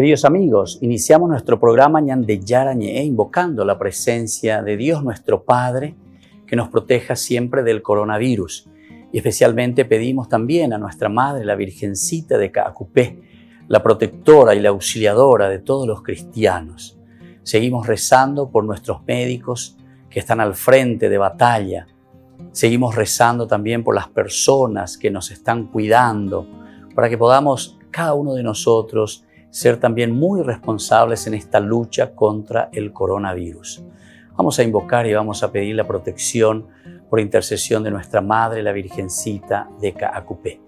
Queridos amigos, iniciamos nuestro programa Ñande Yarañe, invocando la presencia de Dios nuestro Padre, que nos proteja siempre del coronavirus. Y especialmente pedimos también a nuestra Madre, la Virgencita de Caacupé, la protectora y la auxiliadora de todos los cristianos. Seguimos rezando por nuestros médicos que están al frente de batalla. Seguimos rezando también por las personas que nos están cuidando, para que podamos, cada uno de nosotros, ser también muy responsables en esta lucha contra el coronavirus. Vamos a invocar y vamos a pedir la protección por intercesión de nuestra Madre, la Virgencita de Caacupé.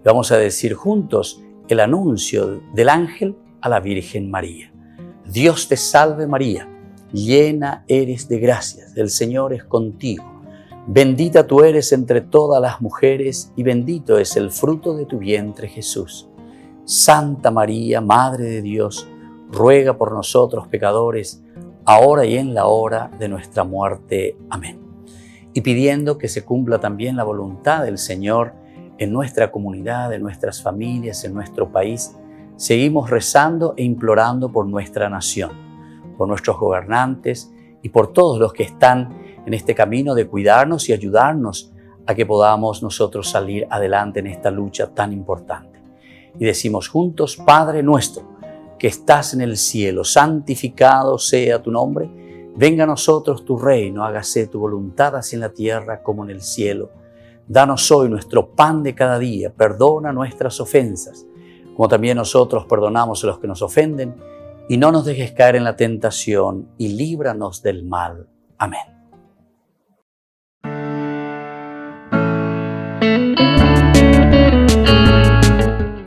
Vamos a decir juntos el anuncio del ángel a la Virgen María. Dios te salve María, llena eres de gracias, el Señor es contigo. Bendita tú eres entre todas las mujeres y bendito es el fruto de tu vientre Jesús. Santa María, Madre de Dios, ruega por nosotros pecadores, ahora y en la hora de nuestra muerte. Amén. Y pidiendo que se cumpla también la voluntad del Señor en nuestra comunidad, en nuestras familias, en nuestro país, seguimos rezando e implorando por nuestra nación, por nuestros gobernantes y por todos los que están en este camino de cuidarnos y ayudarnos a que podamos nosotros salir adelante en esta lucha tan importante. Y decimos juntos, Padre nuestro, que estás en el cielo, santificado sea tu nombre. Venga a nosotros tu reino, hágase tu voluntad así en la tierra como en el cielo. Danos hoy nuestro pan de cada día, perdona nuestras ofensas, como también nosotros perdonamos a los que nos ofenden, y no nos dejes caer en la tentación, y líbranos del mal. Amén.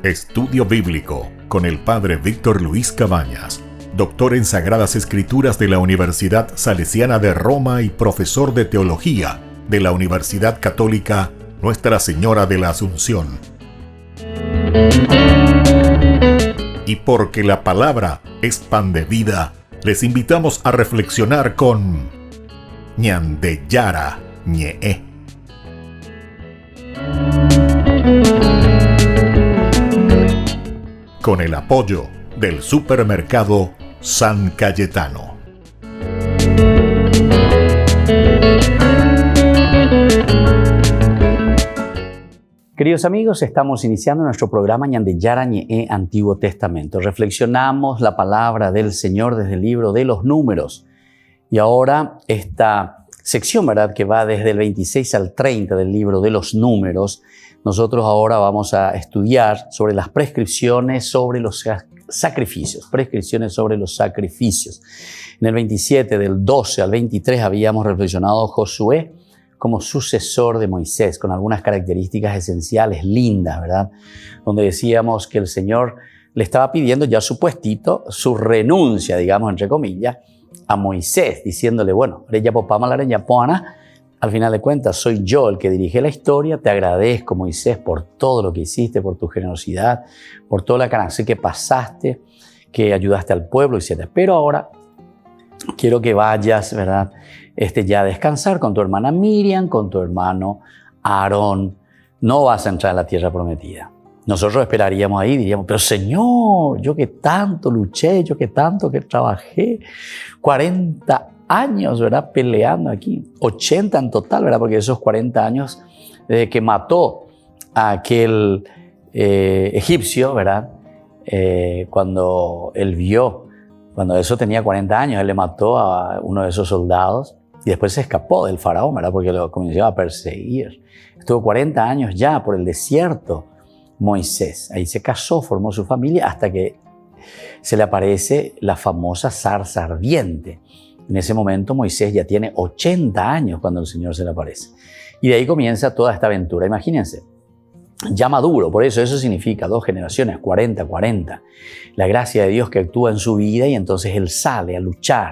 Estudio Bíblico con el Padre Víctor Luis Cabañas, doctor en Sagradas Escrituras de la Universidad Salesiana de Roma y profesor de Teología de la Universidad Católica Nuestra Señora de la Asunción. Y porque la palabra es pan de vida, les invitamos a reflexionar con Ñande Yarañe. Con el apoyo del supermercado San Cayetano. Queridos amigos, estamos iniciando nuestro programa Ñande Yarañe Antiguo Testamento. Reflexionamos la palabra del Señor desde el libro de los Números. Y ahora esta sección, ¿verdad?, que va desde el 26 al 30 del libro de los Números. Nosotros ahora vamos a estudiar sobre las prescripciones sobre los sacrificios. Prescripciones sobre los sacrificios. En el 27, del 12 al 23, habíamos reflexionado Josué como sucesor de Moisés, con algunas características esenciales, lindas, ¿verdad? Donde decíamos que el Señor le estaba pidiendo ya su puestito, su renuncia, digamos, entre comillas, a Moisés, diciéndole, bueno, al final de cuentas, soy yo el que dirige la historia, te agradezco, Moisés, por todo lo que hiciste, por tu generosidad, por toda la cárcel que pasaste, que ayudaste al pueblo, etc. Pero ahora quiero que vayas, ¿verdad?, ya a descansar con tu hermana Miriam, con tu hermano Aarón. No vas a entrar en la tierra prometida. Nosotros esperaríamos ahí, diríamos, pero Señor, yo que tanto luché, yo que tanto que trabajé, 40 años, ¿verdad?, peleando aquí, 80 en total, ¿verdad?, porque esos 40 años desde que mató a aquel egipcio, ¿verdad?, cuando él vio, cuando eso tenía 40 años, él le mató a uno de esos soldados y después se escapó del faraón, ¿verdad?, porque lo comenzó a perseguir. Estuvo 40 años ya por el desierto Moisés. Ahí se casó, formó su familia, hasta que se le aparece la famosa zarza ardiente. En ese momento Moisés ya tiene 80 años cuando el Señor se le aparece. Y de ahí comienza toda esta aventura. Imagínense, ya maduro, por eso significa 2 generaciones, 40. La gracia de Dios que actúa en su vida y entonces él sale a luchar,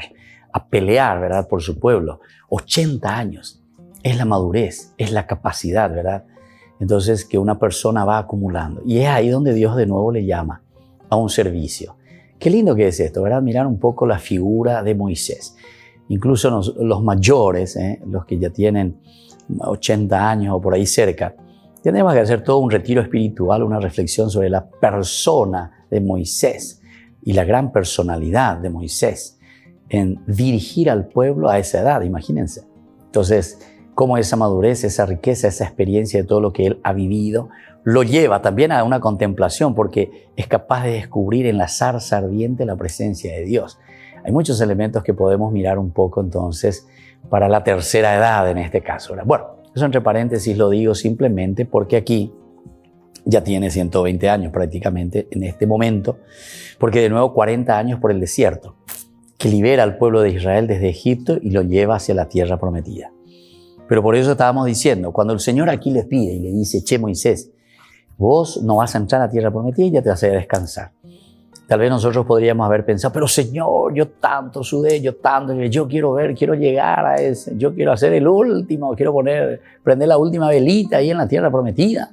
a pelear, ¿verdad?, por su pueblo. 80 años. Es la madurez, es la capacidad, ¿verdad? Entonces que una persona va acumulando. Y es ahí donde Dios de nuevo le llama a un servicio. Qué lindo que es esto, ¿verdad? Mirar un poco la figura de Moisés. Incluso los mayores, los que ya tienen 80 años o por ahí cerca, tenemos que hacer todo un retiro espiritual, una reflexión sobre la persona de Moisés. y la gran personalidad de Moisés en dirigir al pueblo a esa edad, imagínense. Entonces, cómo esa madurez, esa riqueza, esa experiencia de todo lo que él ha vivido, lo lleva también a una contemplación, porque es capaz de descubrir en la zarza ardiente la presencia de Dios. Hay muchos elementos que podemos mirar un poco entonces para la tercera edad en este caso. Bueno, eso entre paréntesis lo digo simplemente porque aquí ya tiene 120 años prácticamente en este momento, porque de nuevo 40 años por el desierto, que libera al pueblo de Israel desde Egipto y lo lleva hacia la tierra prometida. Pero por eso estábamos diciendo, cuando el Señor aquí le pide y le dice, che Moisés, vos no vas a entrar a la tierra prometida y ya te vas a ir a descansar. Tal vez nosotros podríamos haber pensado, pero Señor, yo tanto sudé, yo quiero ver, quiero llegar a ese, yo quiero hacer el último, quiero prender la última velita ahí en la tierra prometida.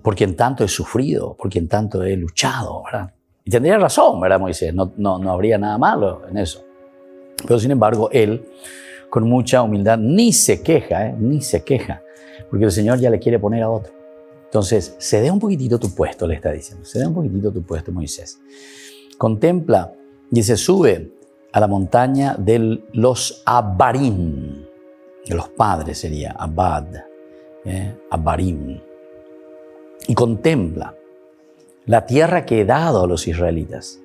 Por quien tanto he sufrido, por quien tanto he luchado, ¿verdad? Y tendría razón, ¿verdad, Moisés? No habría nada malo en eso. Pero sin embargo, él, con mucha humildad, ni se queja, porque el Señor ya le quiere poner a otro. Entonces, cede un poquitito tu puesto, le está diciendo. Cede un poquitito tu puesto, Moisés. Contempla, dice, sube a la montaña de los Abarim. De los padres sería Abad, Abarim. Y contempla la tierra que he dado a los israelitas.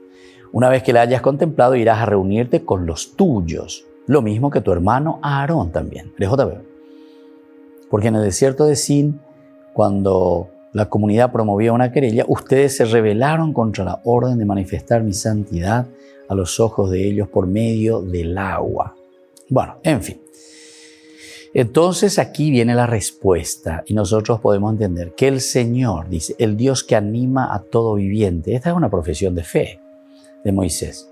Una vez que la hayas contemplado, irás a reunirte con los tuyos. Lo mismo que tu hermano Aarón también. JB. Porque en el desierto de Sin, cuando la comunidad promovía una querella, ustedes se rebelaron contra la orden de manifestar mi santidad a los ojos de ellos por medio del agua. Bueno, en fin. Entonces aquí viene la respuesta y nosotros podemos entender que el Señor, dice, el Dios que anima a todo viviente. Esta es una profesión de fe de Moisés.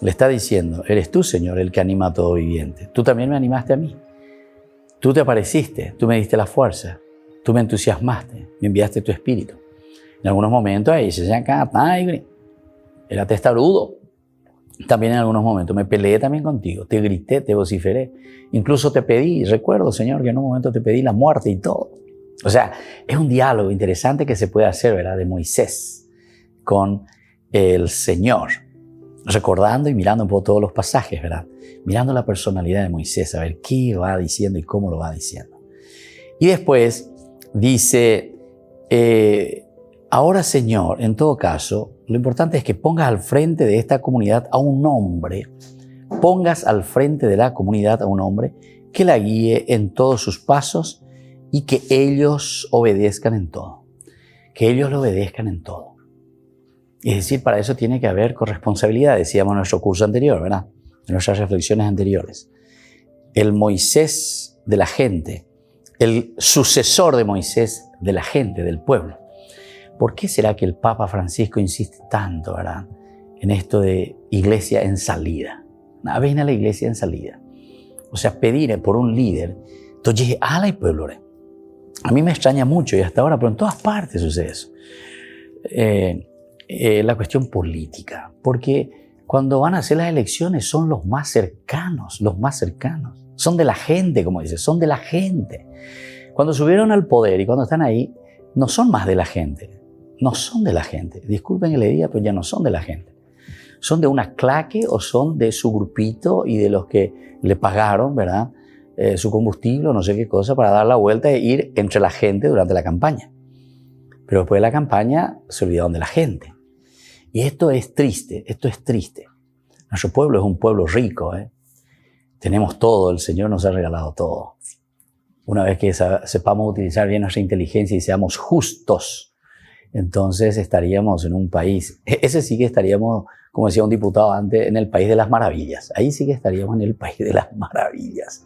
Le está diciendo, eres tú, Señor, el que anima a todo viviente. Tú también me animaste a mí. Tú te apareciste, tú me diste la fuerza. Tú me entusiasmaste, me enviaste tu espíritu. En algunos momentos ahí se llama era testarudo. También en algunos momentos me peleé también contigo, te grité, te vociferé. Incluso te pedí, recuerdo, Señor, que en un momento te pedí la muerte y todo. O sea, es un diálogo interesante que se puede hacer, ¿verdad? De Moisés con el Señor. Recordando y mirando un poco todos los pasajes, ¿verdad? Mirando la personalidad de Moisés, a ver qué va diciendo y cómo lo va diciendo. Y después dice, ahora Señor, en todo caso, lo importante es que pongas al frente de esta comunidad a un hombre, pongas al frente de la comunidad a un hombre que la guíe en todos sus pasos y que ellos obedezcan en todo. Que ellos lo obedezcan en todo. Es decir, para eso tiene que haber corresponsabilidad, decíamos en nuestro curso anterior, ¿verdad? En nuestras reflexiones anteriores. El Moisés de la gente, el sucesor de Moisés de la gente, del pueblo. ¿Por qué será que el Papa Francisco insiste tanto, ¿verdad?, en esto de iglesia en salida? Ven a la iglesia en salida. O sea, pedir por un líder. Entonces, ala y pueblo. A mí me extraña mucho y hasta ahora, pero en todas partes sucede eso. La cuestión política. Porque cuando van a hacer las elecciones son los más cercanos, Son de la gente, como dice, son de la gente. Cuando subieron al poder y cuando están ahí, no son más de la gente. No son de la gente. Disculpen que le diga, pero ya no son de la gente. Son de una claque o son de su grupito y de los que le pagaron, ¿verdad?, su combustible o no sé qué cosa para dar la vuelta e ir entre la gente durante la campaña. Pero después de la campaña se olvidaron de la gente. Y esto es triste. Nuestro pueblo es un pueblo rico, ¿eh? Tenemos todo, el Señor nos ha regalado todo. Una vez que sepamos utilizar bien nuestra inteligencia y seamos justos, entonces estaríamos en un país, ese sí que estaríamos, como decía un diputado antes, en el país de las maravillas. Ahí sí que estaríamos en el país de las maravillas.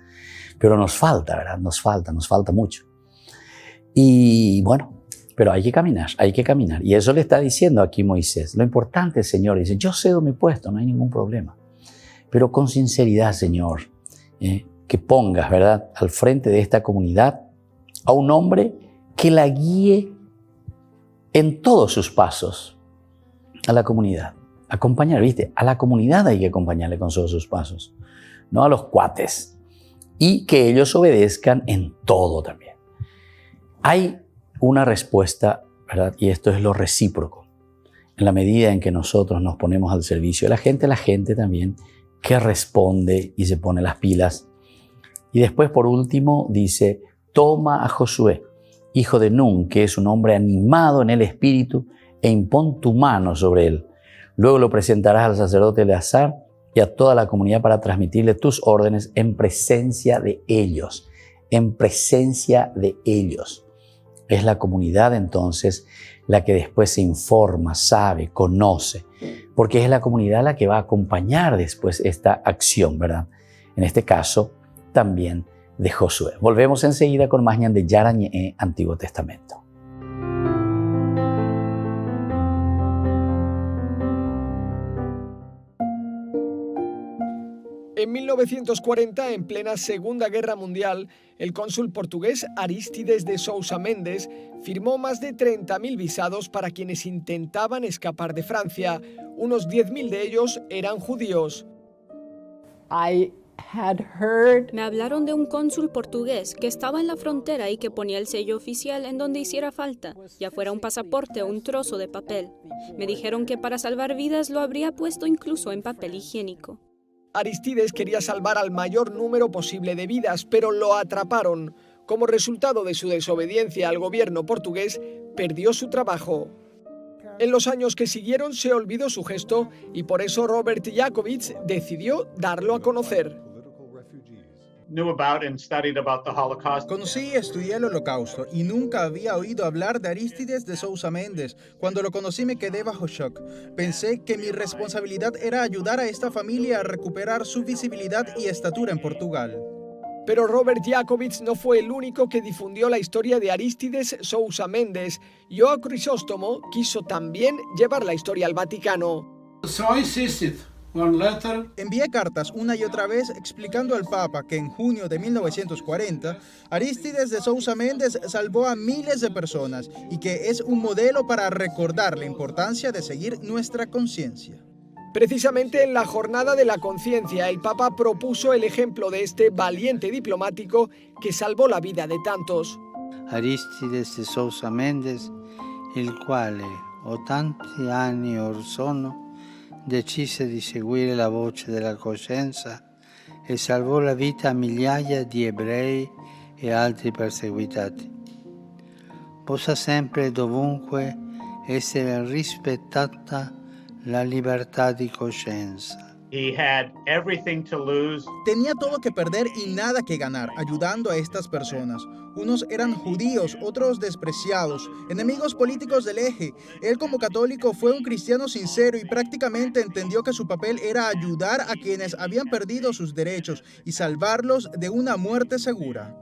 Pero nos falta, ¿verdad? Nos falta mucho. Y bueno, pero hay que caminar. Y eso le está diciendo aquí Moisés. Lo importante, Señor, dice, yo cedo mi puesto, no hay ningún problema. Pero con sinceridad, Señor, que pongas, ¿verdad?, al frente de esta comunidad a un hombre que la guíe en todos sus pasos a la comunidad. Acompañar, ¿viste? A la comunidad hay que acompañarle con todos sus pasos, no a los cuates. Y que ellos obedezcan en todo también. Hay una respuesta, ¿verdad? Y esto es lo recíproco. en la medida en que nosotros nos ponemos al servicio de la gente también que responde y se pone las pilas. Y después, por último, dice, toma a Josué, hijo de Nun, que es un hombre animado en el espíritu, e impón tu mano sobre él. Luego lo presentarás al sacerdote Eleazar y a toda la comunidad para transmitirle tus órdenes en presencia de ellos. En presencia de ellos. Es la comunidad entonces la que después se informa, sabe, conoce, porque es la comunidad la que va a acompañar después esta acción, ¿verdad? En este caso, también de Josué. Volvemos enseguida con más Ñan de Yara Ñe'e, Antiguo Testamento. En 1940, en plena Segunda Guerra Mundial, el cónsul portugués Arístides de Sousa Mendes firmó más de 30.000 visados para quienes intentaban escapar de Francia. Unos 10.000 de ellos eran judíos. Me hablaron de un cónsul portugués que estaba en la frontera y que ponía el sello oficial en donde hiciera falta, ya fuera un pasaporte o un trozo de papel. Me dijeron que para salvar vidas lo habría puesto incluso en papel higiénico. Arístides quería salvar al mayor número posible de vidas, pero lo atraparon. Como resultado de su desobediencia al gobierno portugués, perdió su trabajo. En los años que siguieron se olvidó su gesto y por eso Robert Jakovich decidió darlo a conocer. Conocí y estudié el Holocausto y nunca había oído hablar de Arístides de Sousa Mendes. Cuando lo conocí me quedé bajo shock. Pensé que mi responsabilidad era ayudar a esta familia a recuperar su visibilidad y estatura en Portugal. Pero Robert Jakovich no fue el único que difundió la historia de Arístides Sousa Mendes. Joao Crisóstomo quiso también llevar la historia al Vaticano. Envié cartas una y otra vez explicando al Papa que en junio de 1940 Arístides de Sousa Mendes salvó a miles de personas y que es un modelo para recordar la importancia de seguir nuestra conciencia. Precisamente en la Jornada de la Conciencia, el Papa propuso el ejemplo de este valiente diplomático que salvó la vida de tantos. Aristides de Sousa Mendes, il quale 80 anni or sono decise di seguire la voce della coscienza e salvò la vita a migliaia di ebrei e altri perseguitati. Possa sempre e dovunque essere rispettata la libertà di coscienza. Tenía todo que perder y nada que ganar, ayudando a estas personas. Unos eran judíos, otros despreciados, enemigos políticos del eje. Él como católico fue un cristiano sincero y prácticamente entendió que su papel era ayudar a quienes habían perdido sus derechos y salvarlos de una muerte segura.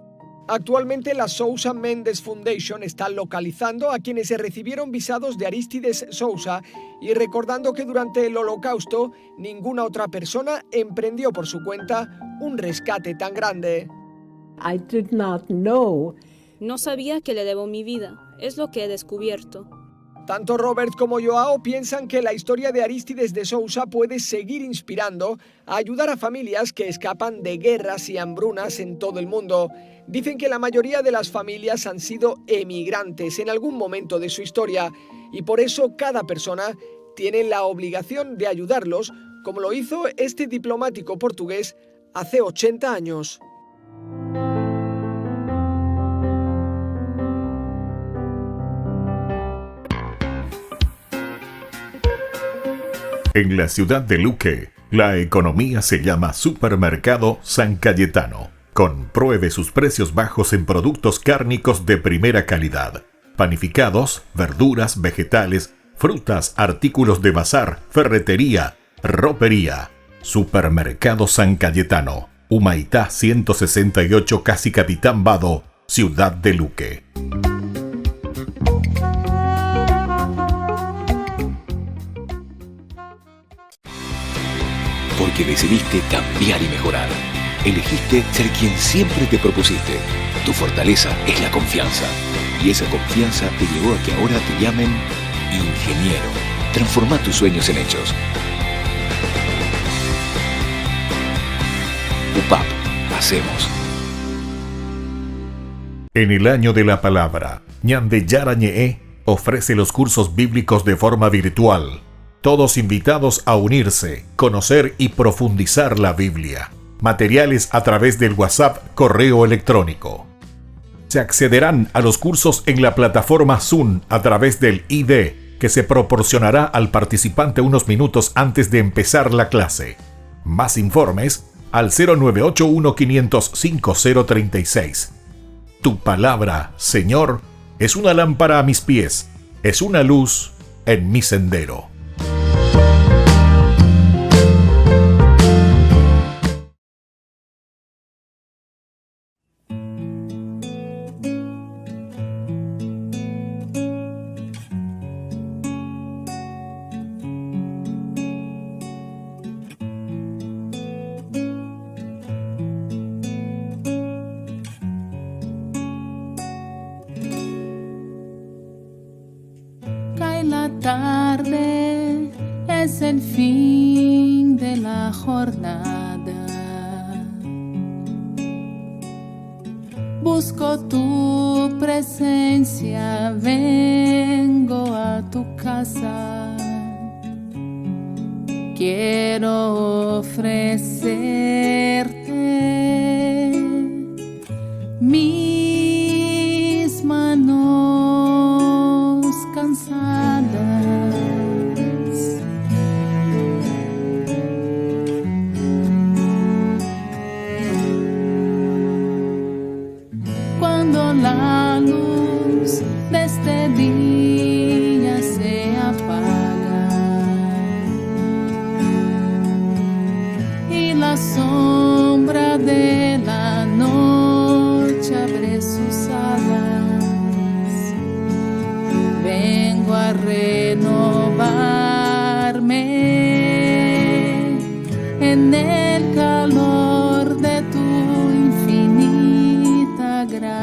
Actualmente la Sousa Mendes Foundation está localizando a quienes se recibieron visados de Arístides Sousa y recordando que durante el Holocausto ninguna otra persona emprendió por su cuenta un rescate tan grande. No sabía que le debo mi vida, es lo que he descubierto. Tanto Robert como Joao piensan que la historia de Arístides de Sousa puede seguir inspirando a ayudar a familias que escapan de guerras y hambrunas en todo el mundo. Dicen que la mayoría de las familias han sido emigrantes en algún momento de su historia y por eso cada persona tiene la obligación de ayudarlos, como lo hizo este diplomático portugués hace 80 años. En la ciudad de Luque, la economía se llama Supermercado San Cayetano. Compruebe sus precios bajos en productos cárnicos de primera calidad. Panificados, verduras, vegetales, frutas, artículos de bazar, ferretería, ropería. Supermercado San Cayetano. Humaitá 168, Casi Capitán Vado, ciudad de Luque. Porque decidiste cambiar y mejorar. Elegiste ser quien siempre te propusiste. Tu fortaleza es la confianza. Y esa confianza te llevó a que ahora te llamen ingeniero. Transforma tus sueños en hechos. UPAP. Hacemos. En el año de la palabra, Ñan de Yara Ñe'e, ofrece los cursos bíblicos de forma virtual. Todos invitados a unirse, conocer y profundizar la Biblia. Materiales a través del WhatsApp, correo electrónico. Se accederán a los cursos en la plataforma Zoom a través del ID, que se proporcionará al participante unos minutos antes de empezar la clase. Más informes al 0981-500-5036. Tu palabra, Señor, es una lámpara a mis pies, es una luz en mi sendero. La tarde es el fin de la jornada. Busco tu presencia, vengo a tu casa. Quiero ofrecerte mis manos cansadas. Cuando la luz de este día se apaga y la sombra de la noche abre sus alas, vengo a renovarme en el calor de tu infinita gracia.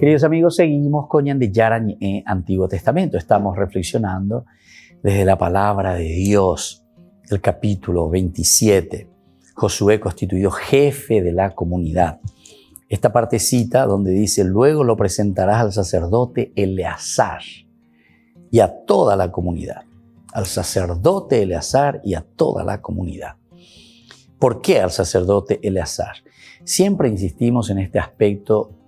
Queridos amigos, seguimos con Ñan de Yarañé, Antiguo Testamento. Estamos reflexionando desde la palabra de Dios, el capítulo 27. Josué constituido jefe de la comunidad. Esta partecita donde dice, luego lo presentarás al sacerdote Eleazar y a toda la comunidad. Al sacerdote Eleazar y a toda la comunidad. ¿Por qué al sacerdote Eleazar? Siempre insistimos en este aspecto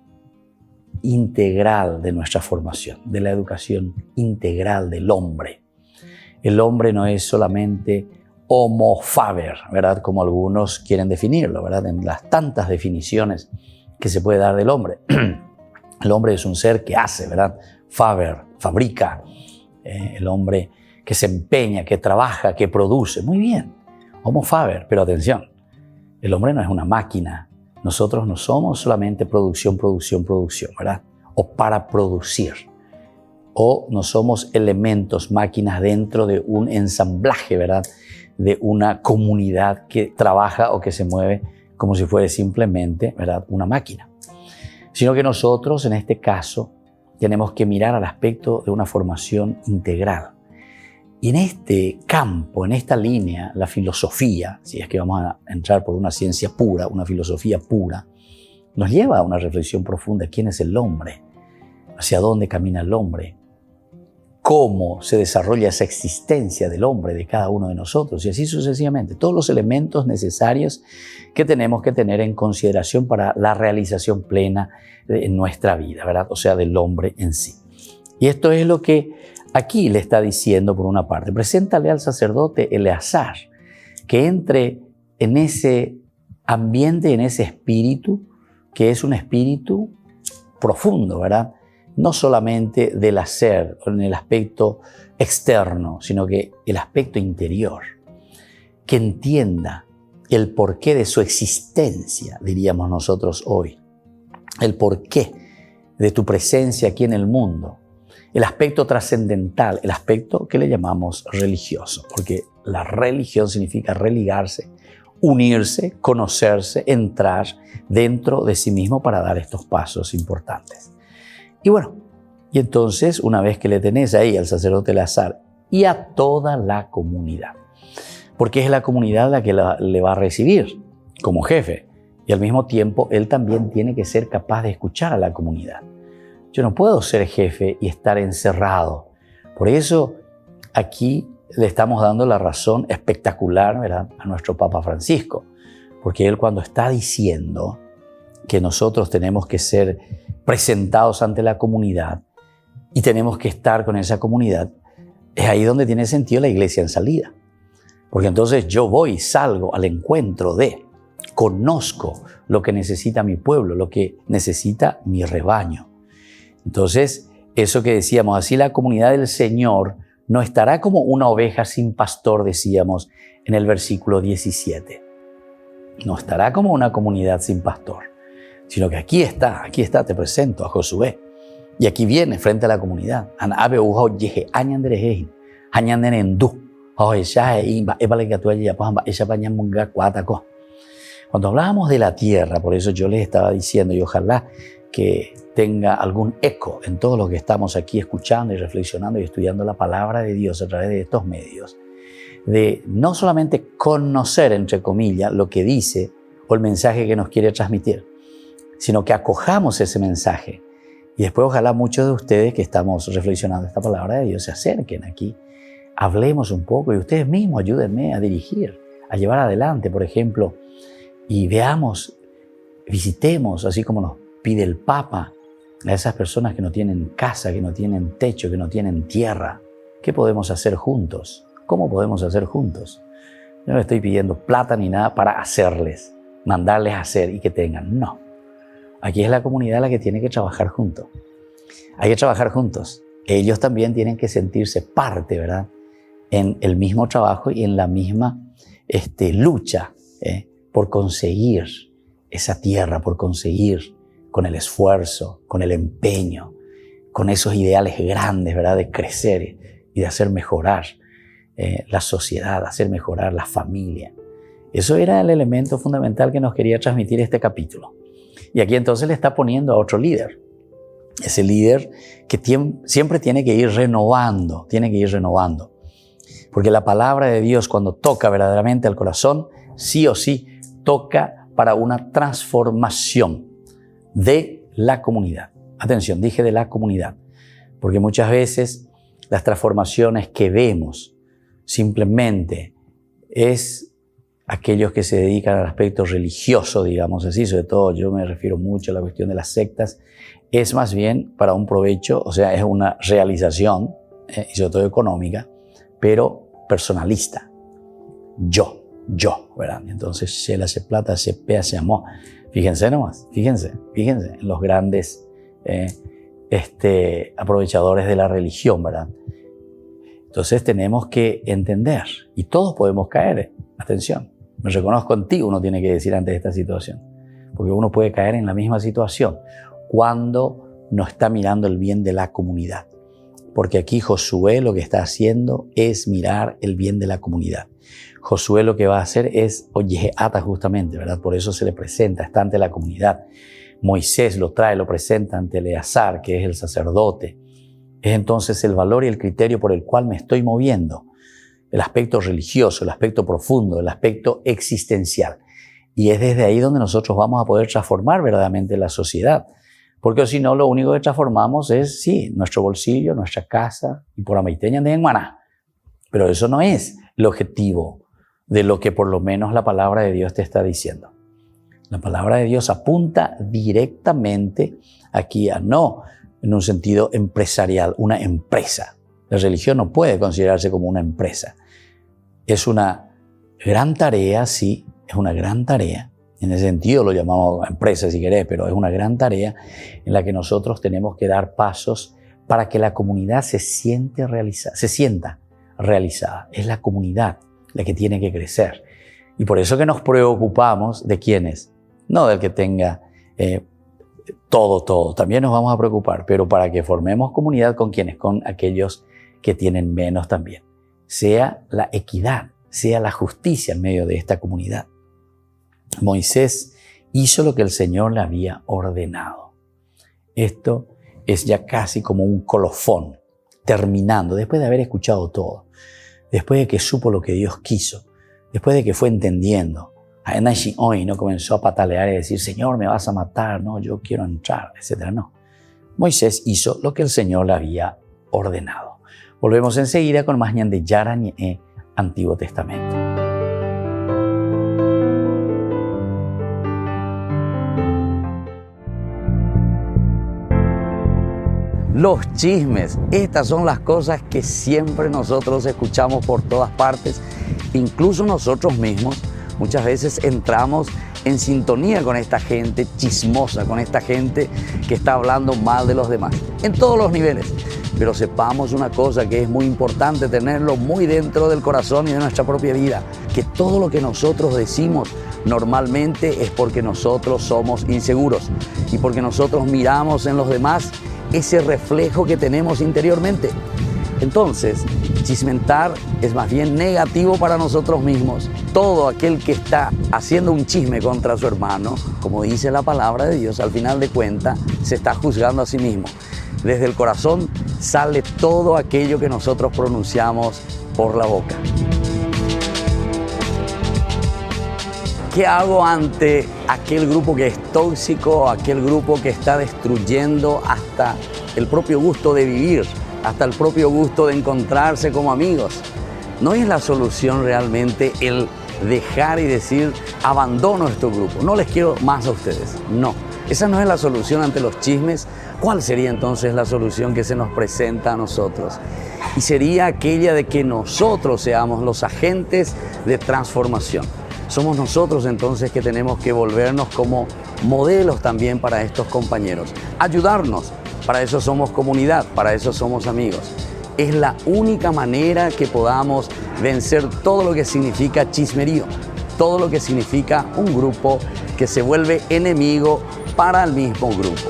integral de nuestra formación, de la educación integral del hombre. El hombre no es solamente homo faber, ¿verdad? Como algunos quieren definirlo, ¿verdad? En las tantas definiciones que se puede dar del hombre. El hombre es un ser que hace, ¿verdad? Faber, fabrica. El hombre que se empeña, que trabaja, que produce. Muy bien, homo faber, pero atención, el hombre no es una máquina. Nosotros no somos solamente producción, ¿verdad? O para producir. O no somos elementos, máquinas dentro de un ensamblaje, ¿verdad? De una comunidad que trabaja o que se mueve como si fuera simplemente, ¿verdad? Una máquina. Sino que nosotros, en este caso, tenemos que mirar al aspecto de una formación integral. Y en este campo, en esta línea, la filosofía, si es que vamos a entrar por una ciencia pura, una filosofía pura, nos lleva a una reflexión profunda. ¿Quién es el hombre? ¿Hacia dónde camina el hombre? ¿Cómo se desarrolla esa existencia del hombre, de cada uno de nosotros? Y así sucesivamente. Todos los elementos necesarios que tenemos que tener en consideración para la realización plena en nuestra vida, ¿verdad? O sea, del hombre en sí. Y esto es lo que aquí le está diciendo por una parte. Preséntale al sacerdote Eleazar que entre en ese ambiente, en ese espíritu, que es un espíritu profundo, ¿verdad? No solamente del hacer, en el aspecto externo, sino que el aspecto interior. Que entienda el porqué de su existencia, diríamos nosotros hoy. El porqué de tu presencia aquí en el mundo. El aspecto trascendental, el aspecto que le llamamos religioso, porque la religión significa religarse, unirse, conocerse, entrar dentro de sí mismo para dar estos pasos importantes. Y bueno, y entonces una vez que le tenés ahí al sacerdote Eleazar y a toda la comunidad, porque es la comunidad la que le va a recibir como jefe, y al mismo tiempo él también tiene que ser capaz de escuchar a la comunidad. Yo no puedo ser jefe y estar encerrado. Por eso aquí le estamos dando la razón espectacular, ¿verdad?, a nuestro Papa Francisco, porque él cuando está diciendo que nosotros tenemos que ser presentados ante la comunidad y tenemos que estar con esa comunidad, es ahí donde tiene sentido la iglesia en salida. Porque entonces yo voy y salgo al encuentro conozco lo que necesita mi pueblo, lo que necesita mi rebaño. Entonces, eso que decíamos, así la comunidad del Señor no estará como una oveja sin pastor, decíamos en el versículo 17. No estará como una comunidad sin pastor, sino que aquí está, te presento a Josué. Y aquí viene frente a la comunidad. Cuando hablábamos de la tierra, por eso yo les estaba diciendo, y ojalá que tenga algún eco en todo lo que estamos aquí escuchando y reflexionando y estudiando la palabra de Dios a través de estos medios, de no solamente conocer, entre comillas, lo que dice o el mensaje que nos quiere transmitir, sino que acojamos ese mensaje. Y después ojalá muchos de ustedes que estamos reflexionando esta palabra de Dios se acerquen aquí, hablemos un poco y ustedes mismos ayúdenme a dirigir, a llevar adelante, por ejemplo, y veamos, visitemos, así como nos pide el Papa, a esas personas que no tienen casa, que no tienen techo, que no tienen tierra. ¿Qué podemos hacer juntos? ¿Cómo podemos hacer juntos? Yo no le estoy pidiendo plata ni nada para hacerles, mandarles a hacer y que tengan. No. Aquí es la comunidad la que tiene que trabajar juntos. Hay que trabajar juntos. Ellos también tienen que sentirse parte, ¿verdad?, en el mismo trabajo y en la misma lucha por conseguir esa tierra, por conseguir con el esfuerzo, con el empeño, con esos ideales grandes, ¿verdad?, de crecer y de hacer mejorar la sociedad, hacer mejorar la familia. Eso era el elemento fundamental que nos quería transmitir este capítulo. Y aquí entonces le está poniendo a otro líder. Ese líder que siempre tiene que ir renovando, Porque la palabra de Dios, cuando toca verdaderamente al corazón, sí o sí toca para una transformación de la comunidad. Atención, dije de la comunidad, porque muchas veces las transformaciones que vemos simplemente es aquellos que se dedican al aspecto religioso, digamos así, sobre todo yo me refiero mucho a la cuestión de las sectas, es más bien para un provecho, o sea, es una realización, y sobre todo económica, pero personalista. Yo, ¿verdad? Entonces, Shela hace plata, hace pe, hace amor. Fíjense nomás, fíjense en los grandes aprovechadores de la religión, ¿verdad? Entonces tenemos que entender, y todos podemos caer, atención, me reconozco en ti, uno tiene que decir ante esta situación, porque uno puede caer en la misma situación cuando no está mirando el bien de la comunidad. Porque aquí Josué lo que está haciendo es mirar el bien de la comunidad. Josué lo que va a hacer es Oyeata justamente, ¿verdad? Por eso se le presenta, está ante la comunidad. Moisés lo trae, lo presenta ante Eleazar, que es el sacerdote. Es entonces el valor y el criterio por el cual me estoy moviendo. El aspecto religioso, el aspecto profundo, el aspecto existencial. Y es desde ahí donde nosotros vamos a poder transformar verdaderamente la sociedad. Porque si no, lo único que transformamos es, sí, nuestro bolsillo, nuestra casa, y por amaiteña de maná. Pero eso no es el objetivo de lo que por lo menos la palabra de Dios te está diciendo. La palabra de Dios apunta directamente aquí a no en un sentido empresarial, una empresa. La religión no puede considerarse como una empresa. Es una gran tarea, sí, es una gran tarea. En ese sentido lo llamamos empresa si querés, pero es una gran tarea en la que nosotros tenemos que dar pasos para que la comunidad se sienta realizada. Es la comunidad la que tiene que crecer. Y por eso que nos preocupamos de quiénes, no del que tenga todo. También nos vamos a preocupar, pero para que formemos comunidad con quienes, con aquellos que tienen menos también. Sea la equidad, sea la justicia en medio de esta comunidad. Moisés hizo lo que el Señor le había ordenado. Esto es ya casi como un colofón, terminando, después de haber escuchado todo, después de que supo lo que Dios quiso, después de que fue entendiendo. Hoy no comenzó a patalear y decir, Señor, me vas a matar, no, yo quiero entrar, etc. No. Moisés hizo lo que el Señor le había ordenado. Volvemos enseguida con más ñan de Yarañe, Antiguo Testamento. Los chismes, estas son las cosas que siempre nosotros escuchamos por todas partes, incluso nosotros mismos. Muchas veces entramos en sintonía con esta gente chismosa, con esta gente que está hablando mal de los demás, en todos los niveles. Pero sepamos una cosa que es muy importante tenerlo muy dentro del corazón y de nuestra propia vida, que todo lo que nosotros decimos normalmente es porque nosotros somos inseguros y porque nosotros miramos en los demás ese reflejo que tenemos interiormente. Entonces, chismentar es más bien negativo para nosotros mismos. Todo aquel que está haciendo un chisme contra su hermano, como dice la palabra de Dios, al final de cuentas se está juzgando a sí mismo. Desde el corazón sale todo aquello que nosotros pronunciamos por la boca. ¿Qué hago ante aquel grupo que es tóxico, aquel grupo que está destruyendo hasta el propio gusto de vivir, hasta el propio gusto de encontrarse como amigos? No es la solución realmente el dejar y decir, abandono este grupo, no les quiero más a ustedes. No, esa no es la solución ante los chismes. ¿Cuál sería entonces la solución que se nos presenta a nosotros? Y sería aquella de que nosotros seamos los agentes de transformación. Somos nosotros entonces que tenemos que volvernos como modelos también para estos compañeros. Ayudarnos, para eso somos comunidad, para eso somos amigos. Es la única manera que podamos vencer todo lo que significa chismerío, todo lo que significa un grupo que se vuelve enemigo para el mismo grupo.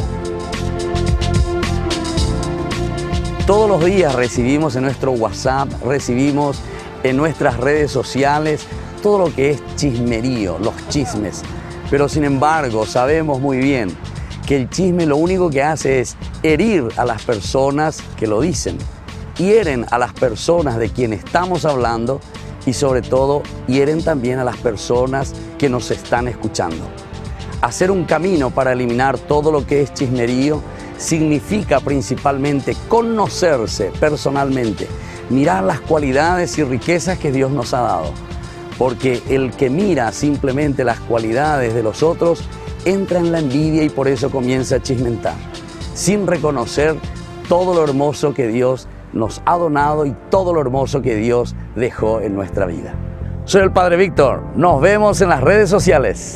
Todos los días recibimos en nuestro WhatsApp, recibimos en nuestras redes sociales todo lo que es chismerío, los chismes. Pero sin embargo sabemos muy bien que el chisme lo único que hace es herir a las personas que lo dicen, hieren a las personas de quien estamos hablando y sobre todo hieren también a las personas que nos están escuchando. Hacer un camino para eliminar todo lo que es chismerío significa principalmente conocerse personalmente, mirar las cualidades y riquezas que Dios nos ha dado. Porque el que mira simplemente las cualidades de los otros entra en la envidia y por eso comienza a chismentar, sin reconocer todo lo hermoso que Dios nos ha donado y todo lo hermoso que Dios dejó en nuestra vida. Soy el Padre Víctor. Nos vemos en las redes sociales.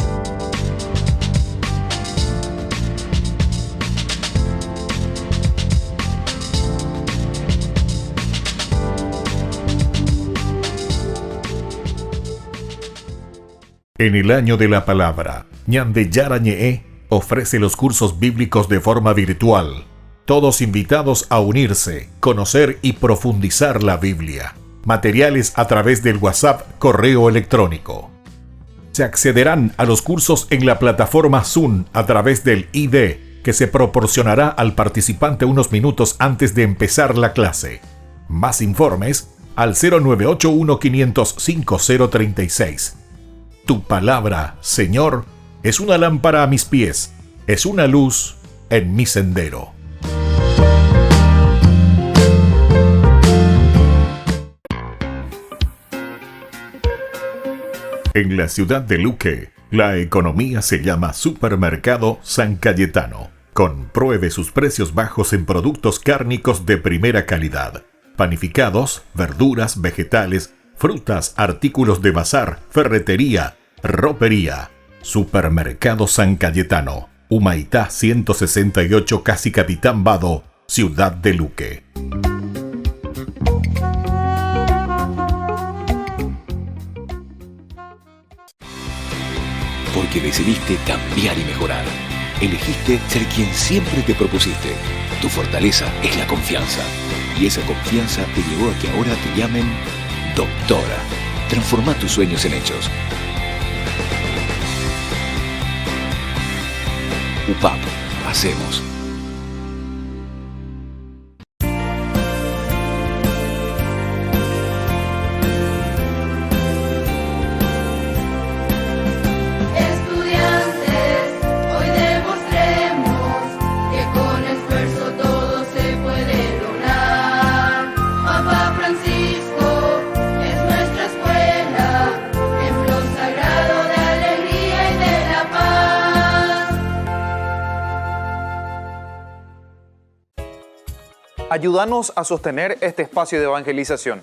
En el año de la palabra, Ñande Yarañe ofrece los cursos bíblicos de forma virtual. Todos invitados a unirse, conocer y profundizar la Biblia. Materiales a través del WhatsApp, correo electrónico. Se accederán a los cursos en la plataforma Zoom a través del ID, que se proporcionará al participante unos minutos antes de empezar la clase. Más informes al 0981 505 036. Tu palabra, Señor, es una lámpara a mis pies, es una luz en mi sendero. En la ciudad de Luque, la economía se llama Supermercado San Cayetano. Compruebe sus precios bajos en productos cárnicos de primera calidad. Panificados, verduras, vegetales, frutas, artículos de bazar, ferretería, ropería. Supermercado San Cayetano, Humaitá 168, Casi Capitán Vado, ciudad de Luque. Porque decidiste cambiar y mejorar. Elegiste ser quien siempre te propusiste. Tu fortaleza es la confianza. Y esa confianza te llevó a que ahora te llamen doctora. Transforma tus sueños en hechos. UPAP. Hacemos. Ayúdanos a sostener este espacio de evangelización.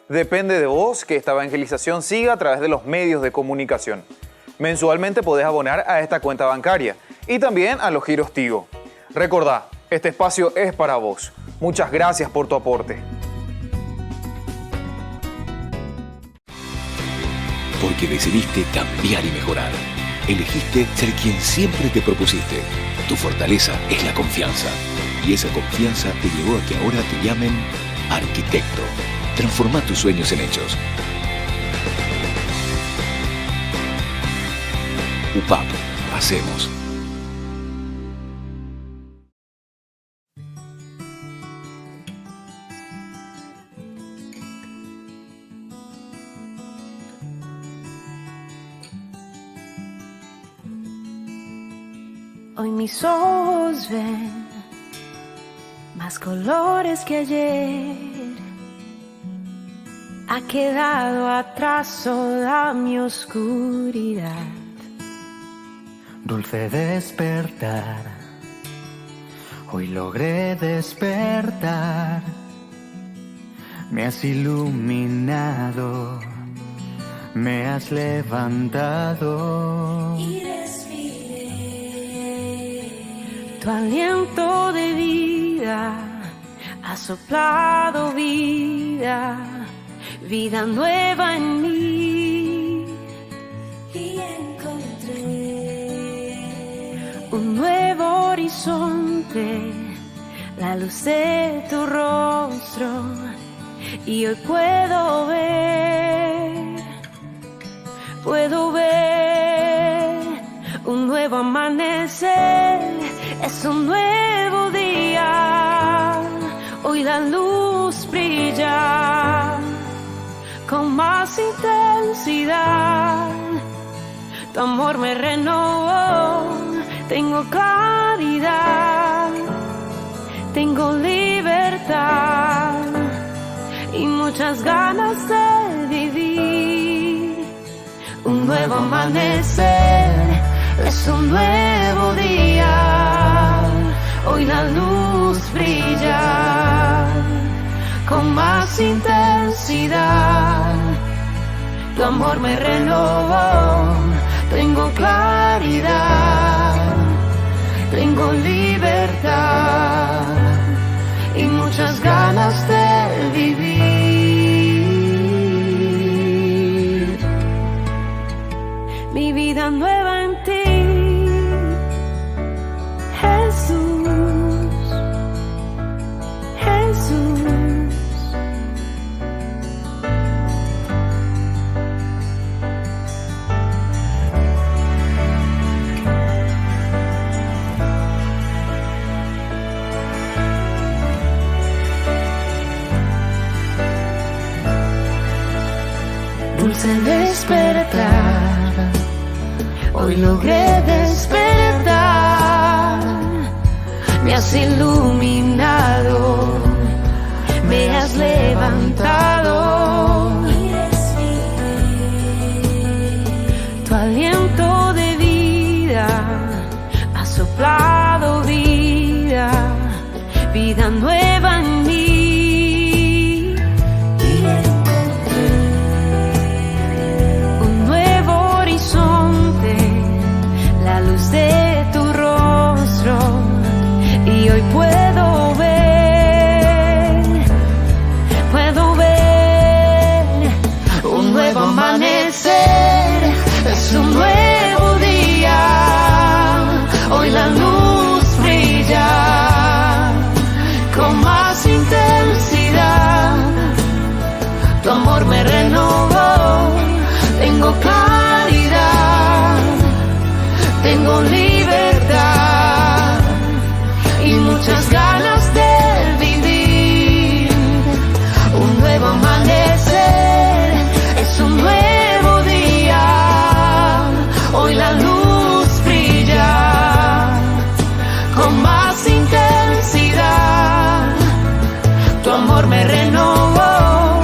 Depende de vos que esta evangelización siga a través de los medios de comunicación. Mensualmente podés abonar a esta cuenta bancaria y también a los giros Tigo. Recordá, este espacio es para vos. Muchas gracias por tu aporte. Porque decidiste cambiar y mejorar. Elegiste ser quien siempre te propusiste. Tu fortaleza es la confianza. Y esa confianza te llevó a que ahora te llamen arquitecto. Transforma tus sueños en hechos. UPAP. Hacemos. Hoy mis ojos ven más colores que ayer. Ha quedado atrás toda mi oscuridad. Dulce despertar, hoy logré despertar. Me has iluminado, me has levantado. Y respiré tu aliento de vida, ha soplado vida, vida nueva en mí. Y encontré un nuevo horizonte, la luz de tu rostro, y hoy puedo ver un nuevo amanecer Es un nuevo día, hoy la luz brilla con más intensidad. Tu amor me renovó, tengo claridad, tengo libertad y muchas ganas de vivir. Un nuevo amanecer, es un nuevo día, hoy la luz brilla con más intensidad. Tu amor me renovó, tengo claridad, tengo libertad y muchas ganas de vivir. Mi vida nueva en ti, Jesús, Jesús. Dulce despertar, hoy logré despertar. Me has iluminado, me has levantado. Tu aliento de vida ha soplado vida, vida nueva en mí. La luz de tu rostro y hoy puedo ver un nuevo amanecer, es un nuevo día, hoy la luz brilla con más intensidad, tu amor me renovó, tengo claridad, tengo libertad y muchas ganas de vivir. Un nuevo amanecer, es un nuevo día, hoy la luz brilla con más intensidad, tu amor me renovó,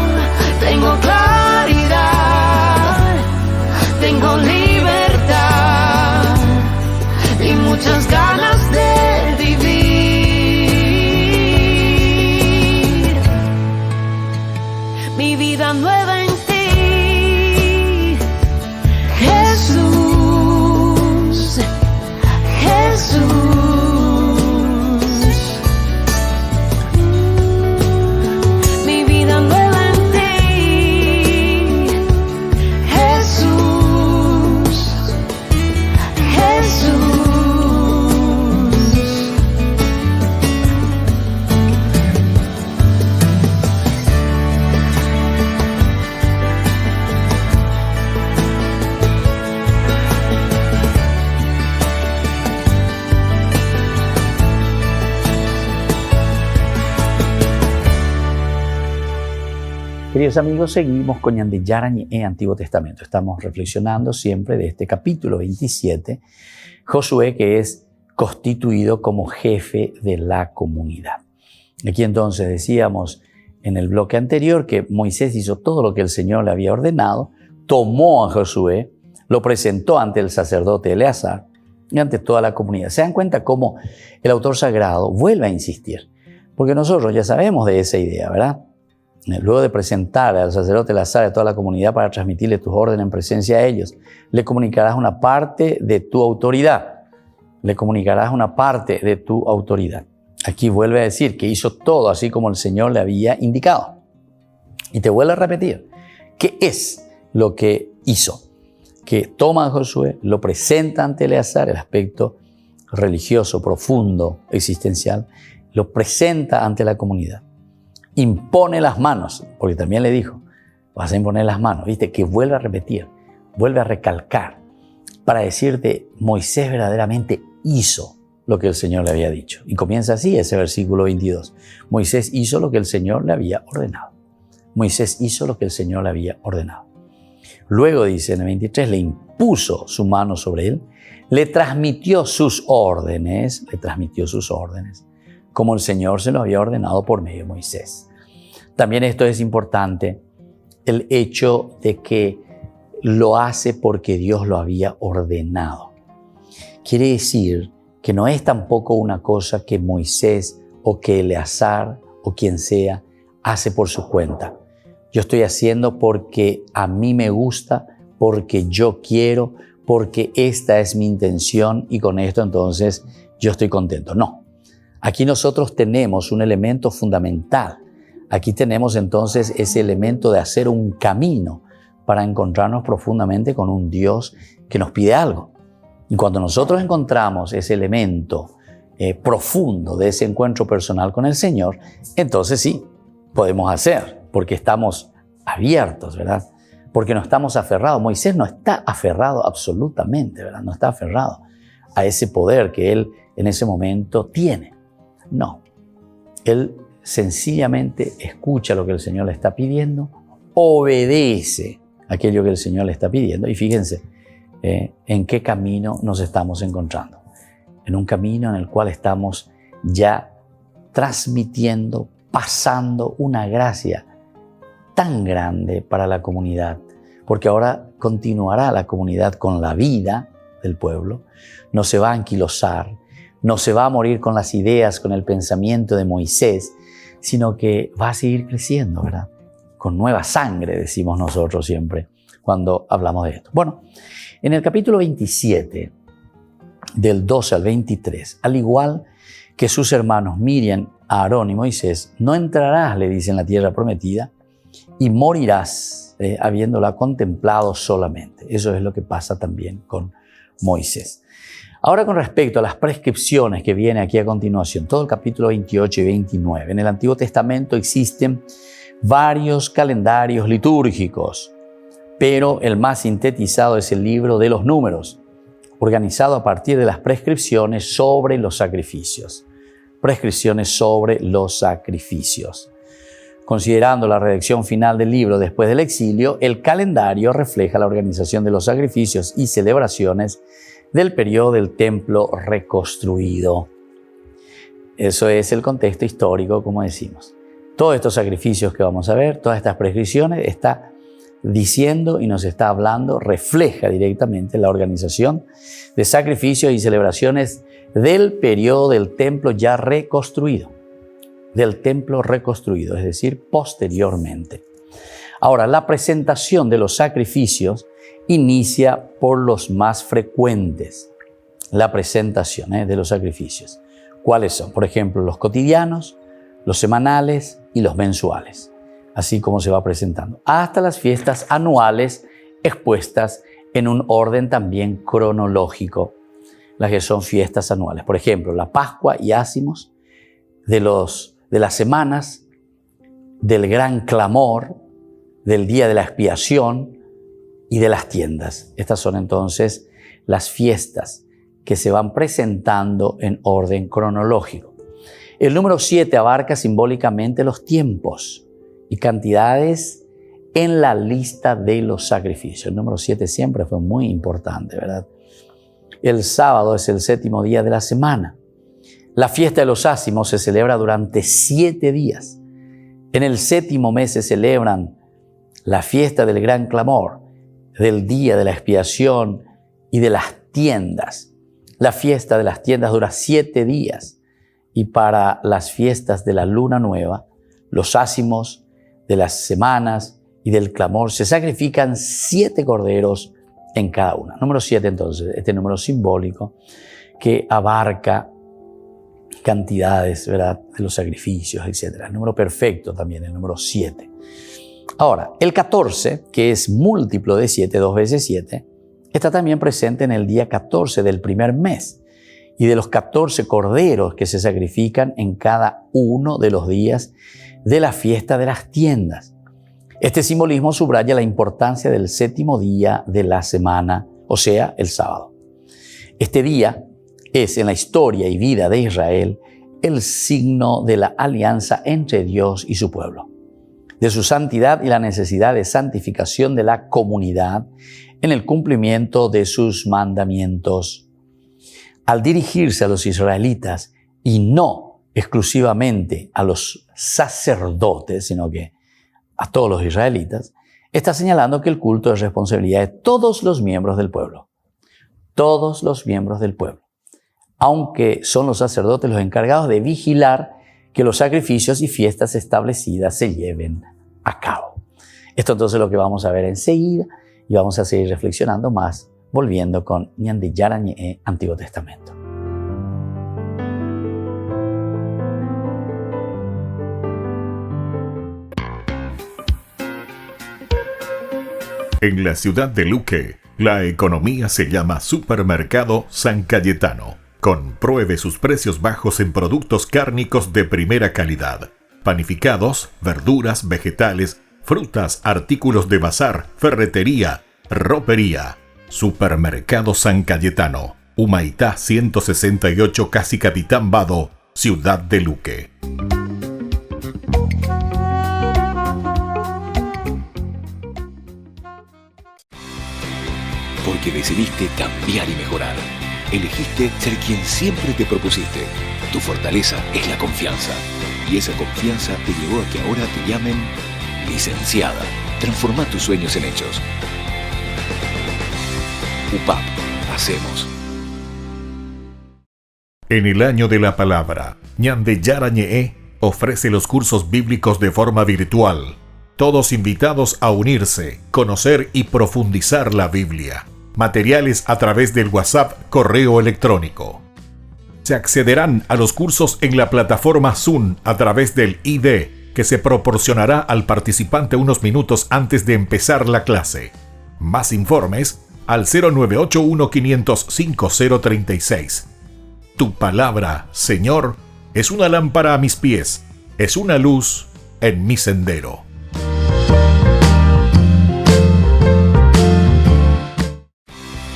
tengo claridad, tengo libertad y muchas ganas de vivir. Mi vida nueva en ti, Jesús, Jesús. Mi vida nueva en ti, Jesús, Jesús. Queridos amigos, seguimos con Ñande Yarañe en Antiguo Testamento. Estamos reflexionando siempre de este capítulo 27, Josué, que es constituido como jefe de la comunidad. Aquí entonces decíamos en el bloque anterior que Moisés hizo todo lo que el Señor le había ordenado, tomó a Josué, lo presentó ante el sacerdote Eleazar y ante toda la comunidad. ¿Se dan cuenta cómo el autor sagrado vuelve a insistir? Porque nosotros ya sabemos de esa idea, ¿verdad? Luego de presentar al sacerdote Eleazar a toda la comunidad para transmitirle tus órdenes en presencia de ellos, le comunicarás una parte de tu autoridad. Le comunicarás una parte de tu autoridad. Aquí vuelve a decir que hizo todo así como el Señor le había indicado. Y te vuelve a repetir, ¿qué es lo que hizo? Que toma a Josué, lo presenta ante Eleazar, el aspecto religioso, profundo, existencial, lo presenta ante la comunidad. Impone las manos, porque también le dijo, vas a imponer las manos, ¿viste? Que vuelve a repetir, vuelve a recalcar, para decirte, Moisés verdaderamente hizo lo que el Señor le había dicho. Y comienza así ese versículo 22. Moisés hizo lo que el Señor le había ordenado. Moisés hizo lo que el Señor le había ordenado. Luego dice en el 23, le impuso su mano sobre él, le transmitió sus órdenes, como el Señor se lo había ordenado por medio de Moisés. También esto es importante, el hecho de que lo hace porque Dios lo había ordenado. Quiere decir que no es tampoco una cosa que Moisés o que Eleazar o quien sea hace por su cuenta. Yo estoy haciendo porque a mí me gusta, porque yo quiero, porque esta es mi intención y con esto entonces yo estoy contento. No, aquí nosotros tenemos un elemento fundamental. Aquí tenemos entonces ese elemento de hacer un camino para encontrarnos profundamente con un Dios que nos pide algo. Y cuando nosotros encontramos ese elemento profundo de ese encuentro personal con el Señor, entonces sí, podemos hacer, porque estamos abiertos, ¿verdad? Porque no estamos aferrados. Moisés no está aferrado absolutamente, ¿verdad? No está aferrado a ese poder que él en ese momento tiene. No, él sencillamente escucha lo que el Señor le está pidiendo, obedece aquello que el Señor le está pidiendo y fíjense en qué camino nos estamos encontrando. En un camino en el cual estamos ya transmitiendo, pasando una gracia tan grande para la comunidad, porque ahora continuará la comunidad con la vida del pueblo, no se va a anquilosar, no se va a morir con las ideas, con el pensamiento de Moisés, sino que va a seguir creciendo, ¿verdad? Con nueva sangre, decimos nosotros siempre cuando hablamos de esto. Bueno, en el capítulo 27, del 12 al 23, al igual que sus hermanos Miriam, Aarón y Moisés, no entrarás, le dice, en la tierra prometida y morirás habiéndola contemplado solamente. Eso es lo que pasa también con Moisés. Ahora, con respecto a las prescripciones que viene aquí a continuación, todo el capítulo 28 y 29, en el Antiguo Testamento existen varios calendarios litúrgicos, pero el más sintetizado es el libro de los Números, organizado a partir de las prescripciones sobre los sacrificios. Prescripciones sobre los sacrificios. Considerando la redacción final del libro después del exilio, el calendario refleja la organización de los sacrificios y celebraciones del periodo del templo reconstruido. Eso es el contexto histórico, como decimos. Todos estos sacrificios que vamos a ver, todas estas prescripciones, está diciendo y nos está hablando, refleja directamente la organización de sacrificios y celebraciones del periodo del templo ya reconstruido. Del templo reconstruido, es decir, posteriormente. Ahora, la presentación de los sacrificios inicia por los más frecuentes. La presentación de los sacrificios. ¿Cuáles son? Por ejemplo, los cotidianos, los semanales y los mensuales. Así como se va presentando. Hasta las fiestas anuales expuestas en un orden también cronológico. Las que son fiestas anuales. Por ejemplo, la Pascua y Ácimos, de las semanas, del gran clamor, del día de la expiación y de las tiendas. Estas son entonces las fiestas que se van presentando en orden cronológico. El número 7 abarca simbólicamente los tiempos y cantidades en la lista de los sacrificios. El número 7 siempre fue muy importante, ¿verdad? El sábado es el 7º día de la semana. La fiesta de los ácimos se celebra durante 7 días. En el 7º mes se celebran la fiesta del gran clamor, del día de la expiación y de las tiendas. La fiesta de las tiendas dura 7 días. Y para las fiestas de la luna nueva, los ácimos de las semanas y del clamor, se sacrifican 7 corderos en cada una. Número 7 entonces, este número simbólico que abarca cantidades, ¿verdad?, de los sacrificios, etc. El número perfecto también, el número 7. Ahora, el 14, que es múltiplo de 7, 2 veces 7, está también presente en el día 14 del primer mes y de los 14 corderos que se sacrifican en cada uno de los días de la fiesta de las tiendas. Este simbolismo subraya la importancia del 7º día de la semana, o sea, el sábado. Este día es en la historia y vida de Israel el signo de la alianza entre Dios y su pueblo, de su santidad y la necesidad de santificación de la comunidad en el cumplimiento de sus mandamientos. Al dirigirse a los israelitas y no exclusivamente a los sacerdotes, sino que a todos los israelitas, está señalando que el culto es responsabilidad de todos los miembros del pueblo. Todos los miembros del pueblo. Aunque son los sacerdotes los encargados de vigilar que los sacrificios y fiestas establecidas se lleven a cabo. Esto entonces es lo que vamos a ver enseguida y vamos a seguir reflexionando más, volviendo con Ñande Yara Ñe'e, Antiguo Testamento. En la ciudad de Luque, la economía se llama Supermercado San Cayetano. Compruebe sus precios bajos en productos cárnicos de primera calidad. Panificados, verduras, vegetales, frutas, artículos de bazar, ferretería, ropería. Supermercado San Cayetano, Humaitá 168, Casi Capitán Vado, Ciudad de Luque. Porque decidiste cambiar y mejorar. Elegiste ser quien siempre te propusiste. Tu fortaleza es la confianza. Y esa confianza te llevó a que ahora te llamen licenciada. Transforma tus sueños en hechos. UPAP. Hacemos. En el año de la palabra, Ñande Yara Ñe'e ofrece los cursos bíblicos de forma virtual. Todos invitados a unirse, conocer y profundizar la Biblia. Materiales a través del WhatsApp, correo electrónico. Se accederán a los cursos en la plataforma Zoom a través del ID que se proporcionará al participante unos minutos antes de empezar la clase. Más informes al 0981-500-5036. Tu palabra, Señor, es una lámpara a mis pies, es una luz en mi sendero.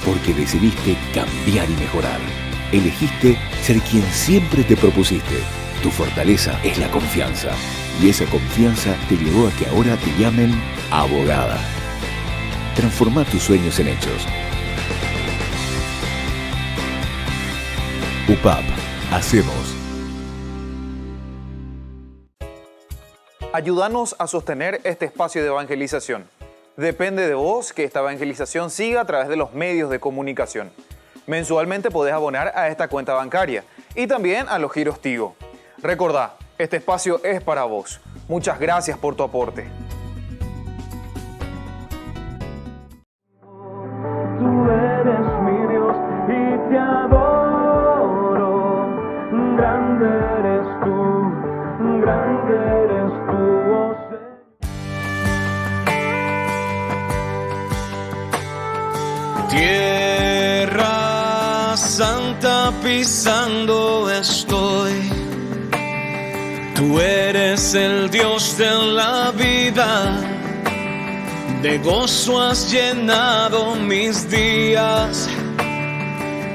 Porque decidiste cambiar y mejorar. Elegiste ser quien siempre te propusiste. Tu fortaleza es la confianza. Y esa confianza te llevó a que ahora te llamen abogada. Transforma tus sueños en hechos. UPAP. Hacemos. Ayúdanos a sostener este espacio de evangelización. Depende de vos que esta evangelización siga a través de los medios de comunicación. Mensualmente podés abonar a esta cuenta bancaria y también a los giros Tigo. Recordá, este espacio es para vos. Muchas gracias por tu aporte. Tú eres mi Dios y te adoro. Grande eres tú, oh Señor. Tierra santa pisando estoy. Tú eres el Dios de la vida. De gozo has llenado mis días.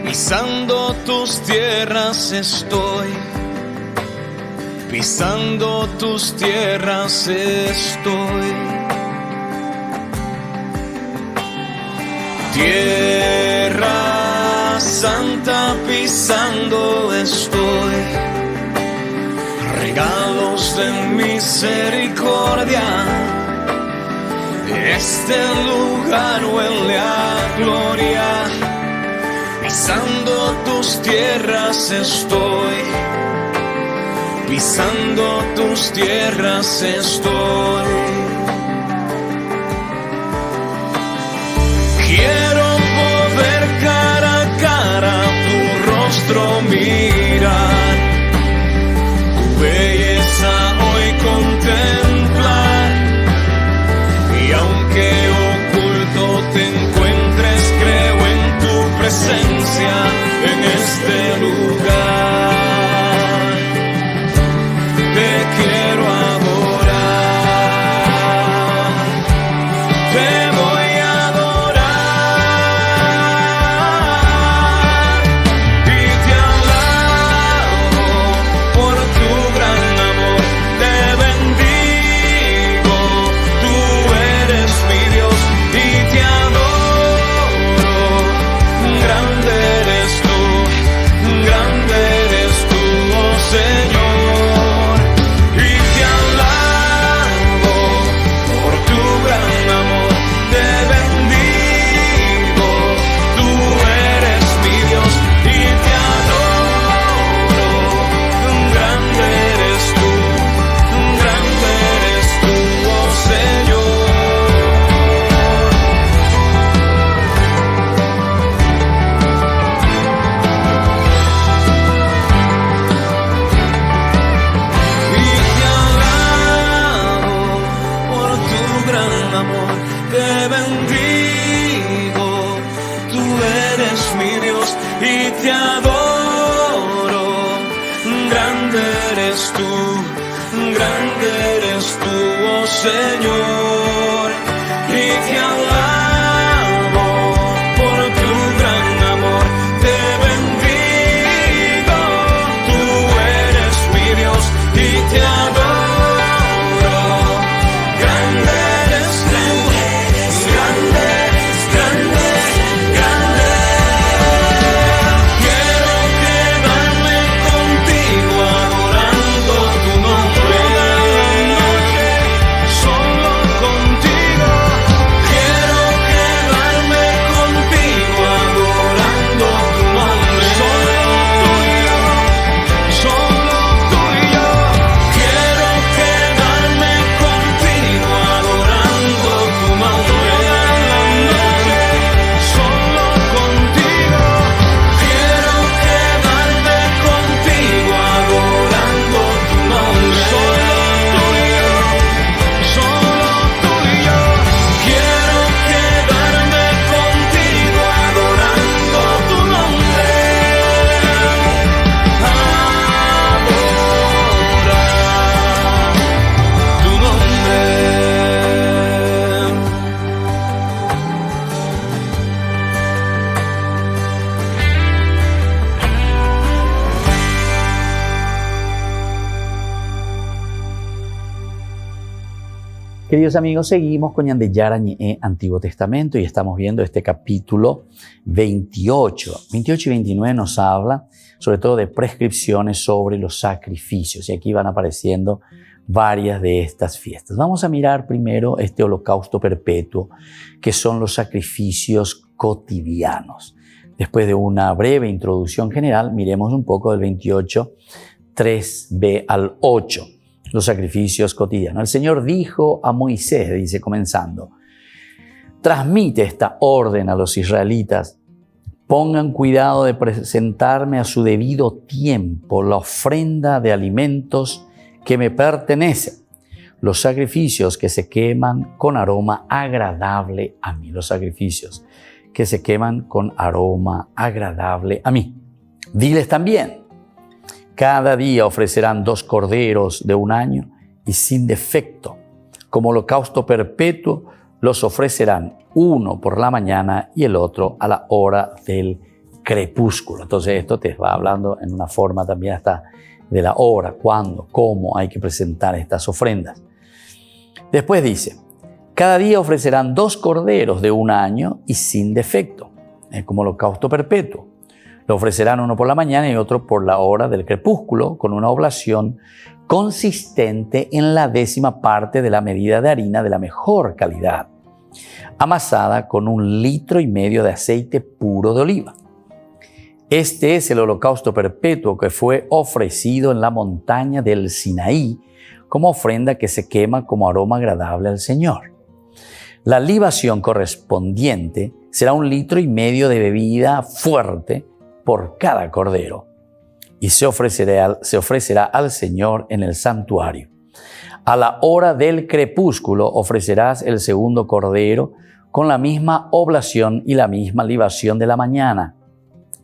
Pisando tus tierras estoy. Pisando tus tierras estoy. Tierra santa pisando estoy. Regalos de misericordia. Este lugar huele a gloria. Pisando tus tierras estoy. Pisando tus tierras estoy. Quiero poder cara a cara tu rostro mirar, tu belleza hoy contemplar, y aunque oculto te encuentres, creo en tu presencia en este lugar. Te quiero adorar, te voy a adorar y te te adoro. Grande eres tú, oh Señor, y te alabo por tu gran amor. Te bendigo, tú eres mi Dios y te adoro. Grande eres tú, grande, grande, grande. Quiero quedarme contigo adorando tu nombre. Solo contigo. Quiero quedarme contigo adorando tu nombre. Solo tuyo, solo tuyo. Quiero quedarme contigo adorando tu nombre. Solo contigo. Quiero quedarme contigo adorando tu nombre. Solo tuyo, solo tuyo. Quiero quedarme contigo adorando tu nombre. Adora tu nombre. Queridos amigos, seguimos con Ñandeyara Ñe'e, Antiguo Testamento, y estamos viendo este capítulo 28. 28 y 29 nos habla sobre todo de prescripciones sobre los sacrificios, y aquí van apareciendo varias de estas fiestas. Vamos a mirar primero este holocausto perpetuo, que son los sacrificios cotidianos. Después de una breve introducción general, miremos un poco del 28, 3b al 8. Los sacrificios cotidianos. El Señor dijo a Moisés, dice comenzando, transmite esta orden a los israelitas, pongan cuidado de presentarme a su debido tiempo la ofrenda de alimentos que me pertenecen, los sacrificios que se queman con aroma agradable a mí, los sacrificios que se queman con aroma agradable a mí. Diles también, cada día ofrecerán 2 corderos de un año y sin defecto. Como holocausto perpetuo los ofrecerán, uno por la mañana y el otro a la hora del crepúsculo. Entonces esto te va hablando en una forma también hasta de la hora, cuándo, cómo hay que presentar estas ofrendas. Después dice, cada día ofrecerán 2 corderos de un año y sin defecto, como holocausto perpetuo. Lo ofrecerán uno por la mañana y otro por la hora del crepúsculo, con una oblación consistente en la 10ª parte de la medida de harina de la mejor calidad, amasada con 1,5 litros de aceite puro de oliva. Este es el holocausto perpetuo que fue ofrecido en la montaña del Sinaí como ofrenda que se quema como aroma agradable al Señor. La libación correspondiente será 1,5 litros de bebida fuerte por cada cordero, y se ofrecerá al Señor en el santuario. A la hora del crepúsculo ofrecerás el segundo cordero con la misma oblación y la misma libación de la mañana.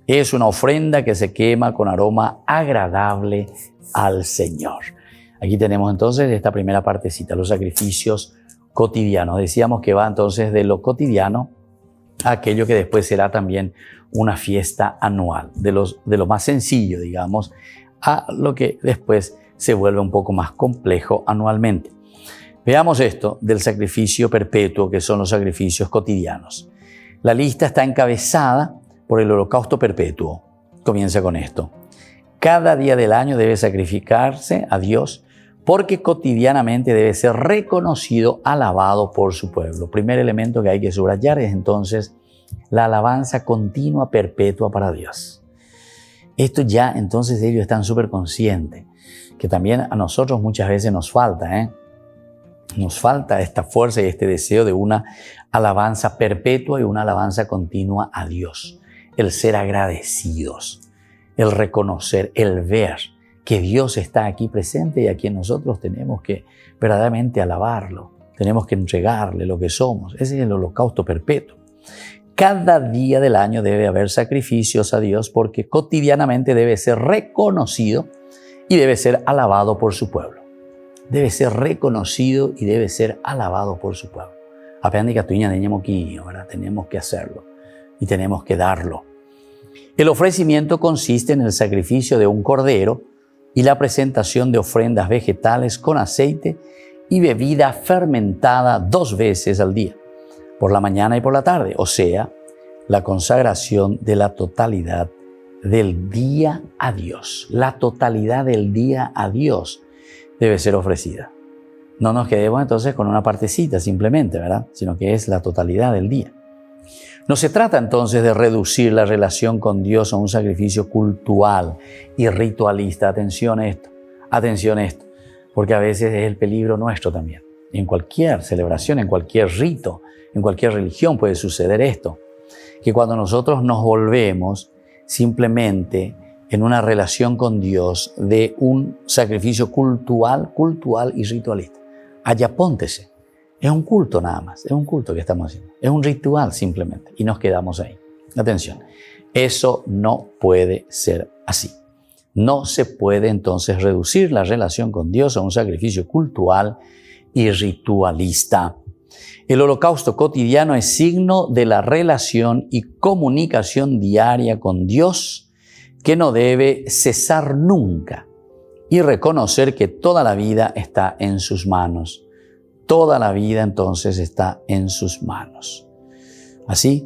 Es una ofrenda que se quema con aroma agradable al Señor. Aquí tenemos entonces esta primera partecita, los sacrificios cotidianos. Decíamos que va entonces de lo cotidiano a aquello que después será también una fiesta anual, de lo más sencillo, digamos, a lo que después se vuelve un poco más complejo anualmente. Veamos esto del sacrificio perpetuo, que son los sacrificios cotidianos. La lista está encabezada por el holocausto perpetuo. Comienza con esto. Cada día del año debe sacrificarse a Dios porque cotidianamente debe ser reconocido, alabado por su pueblo. Primer elemento que hay que subrayar es entonces la alabanza continua, perpetua para Dios. Esto ya entonces ellos están súper conscientes, que también a nosotros muchas veces nos falta, Nos falta esta fuerza y este deseo de una alabanza perpetua y una alabanza continua a Dios. El ser agradecidos, el reconocer, el ver que Dios está aquí presente y a quien nosotros tenemos que verdaderamente alabarlo. Tenemos que entregarle lo que somos. Ese es el holocausto perpetuo. Cada día del año debe haber sacrificios a Dios porque cotidianamente debe ser reconocido y debe ser alabado por su pueblo. Debe ser reconocido y debe ser alabado por su pueblo. Apenas que tenemos que hacerlo y tenemos que darlo. El ofrecimiento consiste en el sacrificio de un cordero y la presentación de ofrendas vegetales con aceite y bebida fermentada 2 veces al día, por la mañana y por la tarde, o sea, la consagración de la totalidad del día a Dios. La totalidad del día a Dios debe ser ofrecida. No nos quedemos entonces con una partecita simplemente, ¿verdad? Sino que es la totalidad del día. No se trata entonces de reducir la relación con Dios a un sacrificio cultural y ritualista. Atención a esto, porque a veces es el peligro nuestro también. En cualquier celebración, en cualquier rito, en cualquier religión puede suceder esto, que cuando nosotros nos volvemos simplemente en una relación con Dios de un sacrificio cultural y ritualista. Allá póntese. Es un culto nada más, es un culto que estamos haciendo. Es un ritual simplemente y nos quedamos ahí. Atención, eso no puede ser así. No se puede entonces reducir la relación con Dios a un sacrificio cultural y ritualista. El holocausto cotidiano es signo de la relación y comunicación diaria con Dios que no debe cesar nunca y reconocer que toda la vida está en sus manos. Toda la vida entonces está en sus manos. Así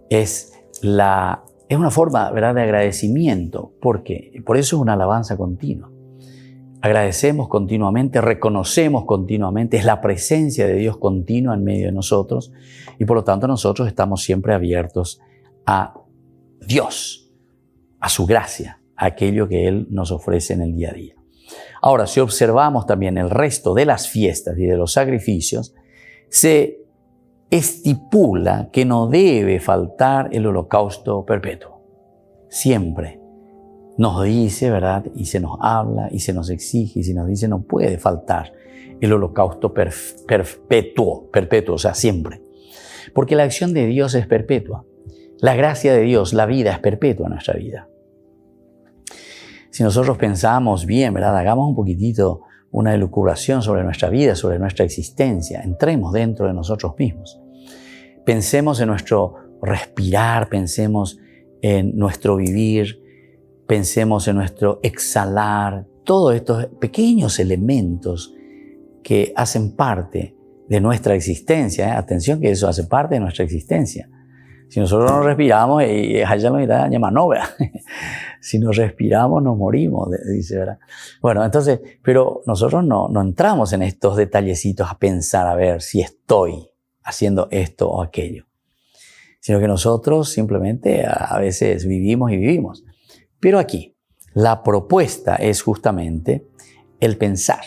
es una forma, ¿verdad?, de agradecimiento. ¿Por qué? Por eso es una alabanza continua. Agradecemos continuamente, reconocemos continuamente, es la presencia de Dios continua en medio de nosotros y por lo tanto nosotros estamos siempre abiertos a Dios, a su gracia, a aquello que Él nos ofrece en el día a día. Ahora, si observamos también el resto de las fiestas y de los sacrificios, se estipula que no debe faltar el holocausto perpetuo. Siempre nos dice, ¿verdad? Y se nos habla y se nos exige y se nos dice no puede faltar el holocausto perpetuo, o sea, siempre. Porque la acción de Dios es perpetua. La gracia de Dios, la vida es perpetua en nuestra vida. Si nosotros pensamos bien, ¿verdad? Hagamos un poquitito una elucubración sobre nuestra vida, sobre nuestra existencia. Entremos dentro de nosotros mismos. Pensemos en nuestro respirar, pensemos en nuestro vivir, pensemos en nuestro exhalar. Todos estos pequeños elementos que hacen parte de nuestra existencia. Atención que eso hace parte de nuestra existencia. Si nosotros no respiramos, si no respiramos, nos morimos, dice, ¿verdad? Bueno, entonces, pero nosotros no entramos en estos detallecitos a pensar, a ver si estoy haciendo esto o aquello. Sino que nosotros simplemente a veces vivimos y vivimos. Pero aquí, la propuesta es justamente el pensar,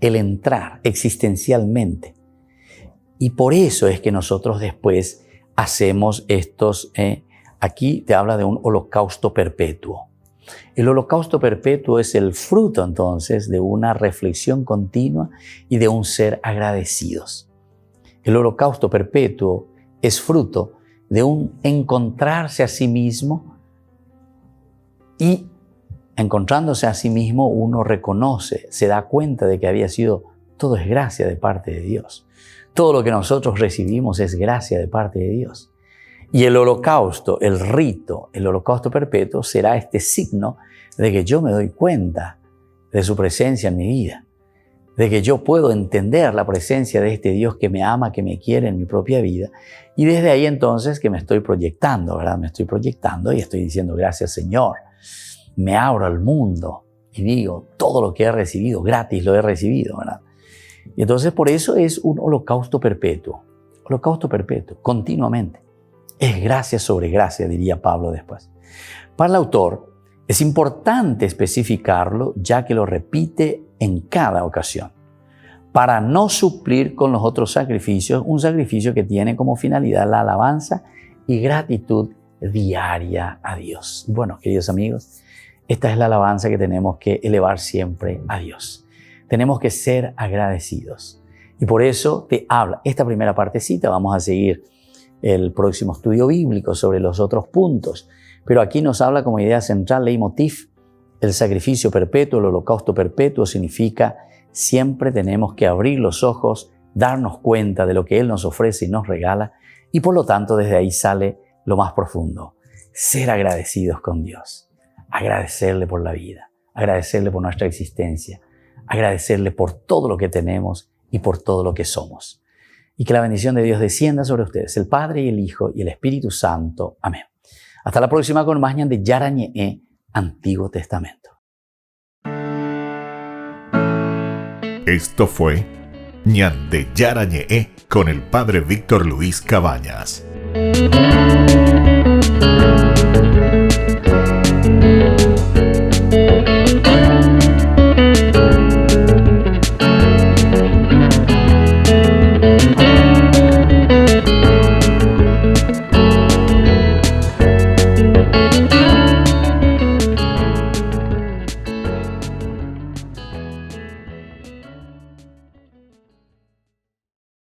el entrar existencialmente. Y por eso es que nosotros después hacemos estos, aquí te habla de un holocausto perpetuo. El holocausto perpetuo es el fruto entonces de una reflexión continua y de un ser agradecidos. El holocausto perpetuo es fruto de un encontrarse a sí mismo y encontrándose a sí mismo uno reconoce, se da cuenta de que había sido, todo es gracia de parte de Dios. Todo lo que nosotros recibimos es gracia de parte de Dios. Y el holocausto, el rito, el holocausto perpetuo será este signo de que yo me doy cuenta de su presencia en mi vida, de que yo puedo entender la presencia de este Dios que me ama, que me quiere en mi propia vida. Y desde ahí entonces que me estoy proyectando, ¿verdad? Me estoy proyectando y estoy diciendo gracias Señor. Me abro al mundo y digo todo lo que he recibido, gratis lo he recibido, ¿verdad? Y entonces por eso es un holocausto perpetuo, continuamente. Es gracia sobre gracia, diría Pablo después. Para el autor es importante especificarlo ya que lo repite en cada ocasión, para no suplir con los otros sacrificios, un sacrificio que tiene como finalidad la alabanza y gratitud diaria a Dios. Bueno, queridos amigos, esta es la alabanza que tenemos que elevar siempre a Dios. Tenemos que ser agradecidos. Y por eso te habla esta primera partecita. Vamos a seguir el próximo estudio bíblico sobre los otros puntos. Pero aquí nos habla como idea central, leitmotiv, el sacrificio perpetuo, el holocausto perpetuo significa siempre tenemos que abrir los ojos, darnos cuenta de lo que Él nos ofrece y nos regala, y por lo tanto desde ahí sale lo más profundo, ser agradecidos con Dios, agradecerle por la vida, agradecerle por nuestra existencia, agradecerle por todo lo que tenemos y por todo lo que somos. Y que la bendición de Dios descienda sobre ustedes, el Padre y el Hijo y el Espíritu Santo. Amén. Hasta la próxima con más ñan de Yara ñe'e, Antiguo Testamento. Esto fue ñan de Yara ñe'e con el Padre Víctor Luis Cabañas.